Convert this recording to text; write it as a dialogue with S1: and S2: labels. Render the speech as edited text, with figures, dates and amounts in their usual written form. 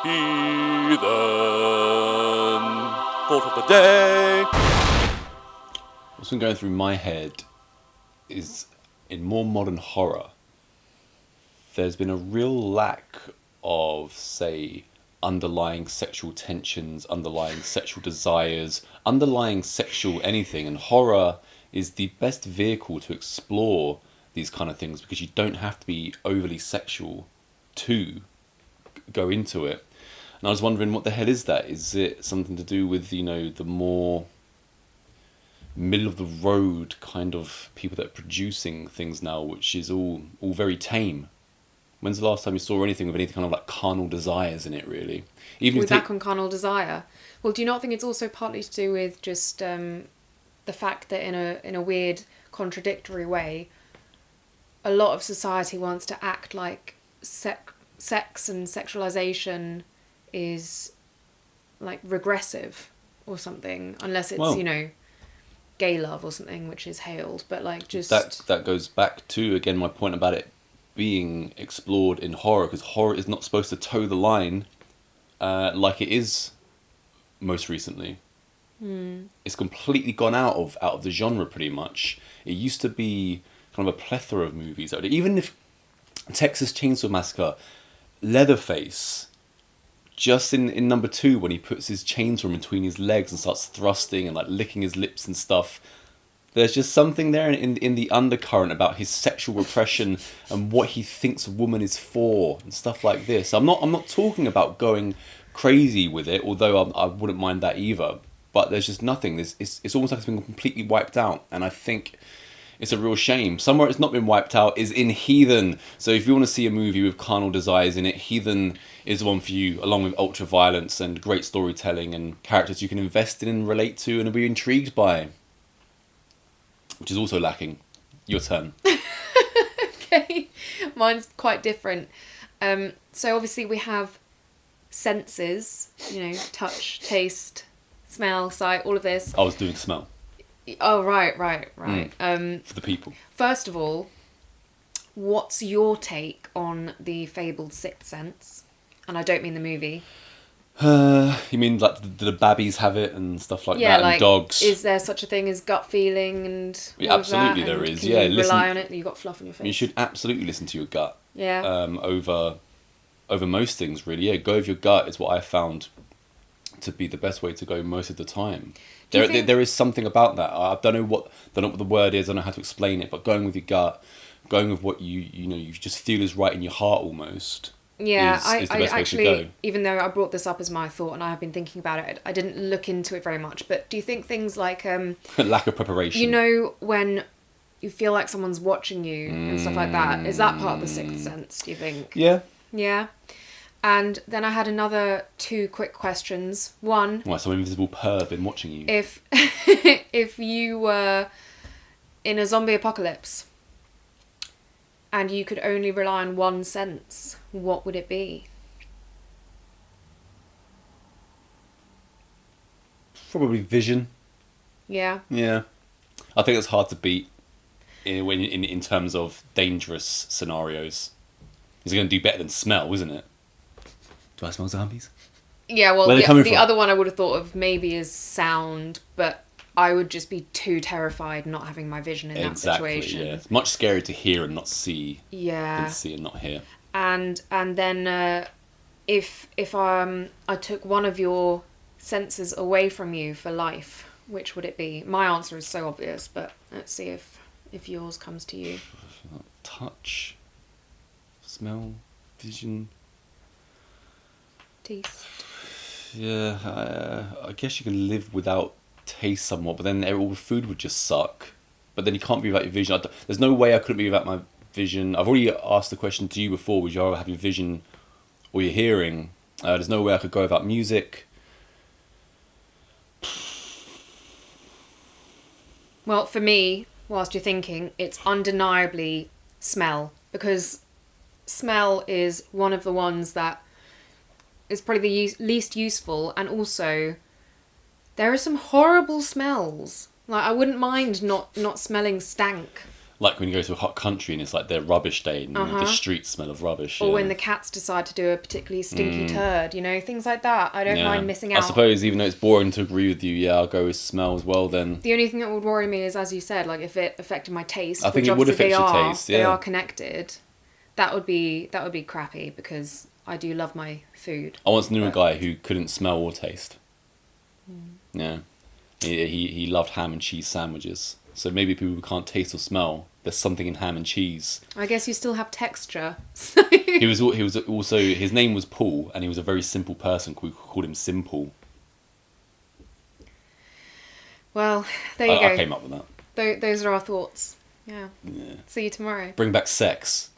S1: Heathen thought of the day.
S2: What's been going through my head is, in more modern horror, there's been a real lack of, say, underlying sexual tensions, underlying sexual desires, underlying sexual anything, and horror is the best vehicle to explore these kind of things because you don't have to be overly sexual to go into it. And I was wondering, what the hell is that? Is it something to do with, the more middle of the road kind of people that are producing things now, which is all very tame? When's the last time you saw anything with any kind of like carnal desires in it, really?
S3: We're back on carnal desire. Well, do you not think it's also partly to do with just the fact that in a weird, contradictory way, a lot of society wants to act like sex and sexualization is like regressive or something, unless it's gay love or something, which is hailed, but like just
S2: that goes back to, again, my point about it being explored in horror, because horror is not supposed to toe the line like it is most recently. It's completely gone out of the genre pretty much. It used to be kind of a plethora of movies. Even if Texas Chainsaw Massacre, Leatherface, just in number 2, when he puts his chainsaw in between his legs and starts thrusting and like licking his lips and stuff, there's just something there in the undercurrent about his sexual repression and what he thinks a woman is for and stuff like this. I'm not talking about going crazy with it, although I wouldn't mind that either. But there's just nothing. It's almost like it's been completely wiped out, and I think it's a real shame. Somewhere it's not been wiped out is in Heathen. So if you want to see a movie with carnal desires in it, Heathen is the one for you, along with ultra violence and great storytelling and characters you can invest in and relate to and be intrigued by, which is also lacking. Your turn.
S3: Okay, mine's quite different. So obviously we have senses, touch, taste, smell, sight, all of this.
S2: I was doing smell.
S3: Oh, right.
S2: For the people.
S3: First of all, what's your take on the fabled Sixth Sense? And I don't mean the movie.
S2: You mean like the babbies have it and stuff like that,
S3: like,
S2: and dogs?
S3: Is there such a thing as gut feeling and all
S2: absolutely
S3: of that?
S2: there
S3: And
S2: is.
S3: Can
S2: Yeah,
S3: you rely on it? You got fluff on your face.
S2: You should absolutely listen to your gut.
S3: Yeah.
S2: Over most things, really. Yeah, go with your gut is what I found to be the best way to go most of the time. There is something about that. I don't know what the word is. I don't know how to explain it. But going with your gut, going with what you just feel is right in your heart almost.
S3: Yeah,
S2: is the
S3: I
S2: best
S3: actually,
S2: way to go.
S3: even though I brought this up as my thought and I have been thinking about it, I didn't look into it very much. But do you think things like
S2: lack of preparation?
S3: When you feel like someone's watching you and stuff like that, is that part of the Sixth Sense? Do you think?
S2: Yeah.
S3: Yeah. And then I had another 2 quick questions. One,
S2: Why, some invisible perv been watching you?
S3: if you were in a zombie apocalypse and you could only rely on one sense, what would it be?
S2: Probably vision.
S3: Yeah.
S2: Yeah. I think it's hard to beat in terms of dangerous scenarios. It's going to do better than smell, isn't it? Do I smell zombies?
S3: Yeah, well,
S2: Where are they coming
S3: the
S2: from?
S3: other one I would have thought of maybe is sound, but I would just be too terrified not having my vision in that situation.
S2: Yeah. It's much scarier to hear and not see
S3: Yeah.
S2: than to see and not hear.
S3: And then if I took one of your senses away from you for life, which would it be? My answer is so obvious, but let's see if yours comes to you.
S2: Touch, smell, vision.
S3: Taste.
S2: Yeah, I guess you can live without taste somewhat, but then all the food would just suck. But then you can't be without your vision. There's no way I couldn't be without my vision. I've already asked the question to you before, would you rather have your vision or your hearing? There's no way I could go without music.
S3: Well, for me, whilst you're thinking, it's undeniably smell, because smell is one of the ones that is probably the least useful, and also there are some horrible smells. Like, I wouldn't mind not smelling stank.
S2: Like when you go to a hot country and it's like their rubbish day and
S3: Uh-huh.
S2: the streets smell of rubbish.
S3: Or
S2: yeah.
S3: when the cats decide to do a particularly stinky turd, you know, things like that. I don't mind missing out.
S2: I suppose even though it's boring to agree with you, yeah, I'll go with smell as well then.
S3: The only thing that would worry me is, as you said, like if it affected my taste,
S2: I think
S3: which
S2: it would
S3: obviously
S2: affect your taste,
S3: they
S2: yeah.
S3: are connected. That would be crappy because I do love my food.
S2: I once knew a guy who couldn't smell or taste. Yeah. He loved ham and cheese sandwiches. So maybe people who can't taste or smell, there's something in ham and cheese.
S3: I guess you still have texture.
S2: He was also, his name was Paul, and he was a very simple person. We called him Simple.
S3: Well, there you go.
S2: I came up with that.
S3: Those are our thoughts. Yeah.
S2: Yeah.
S3: See you tomorrow.
S2: Bring back sex.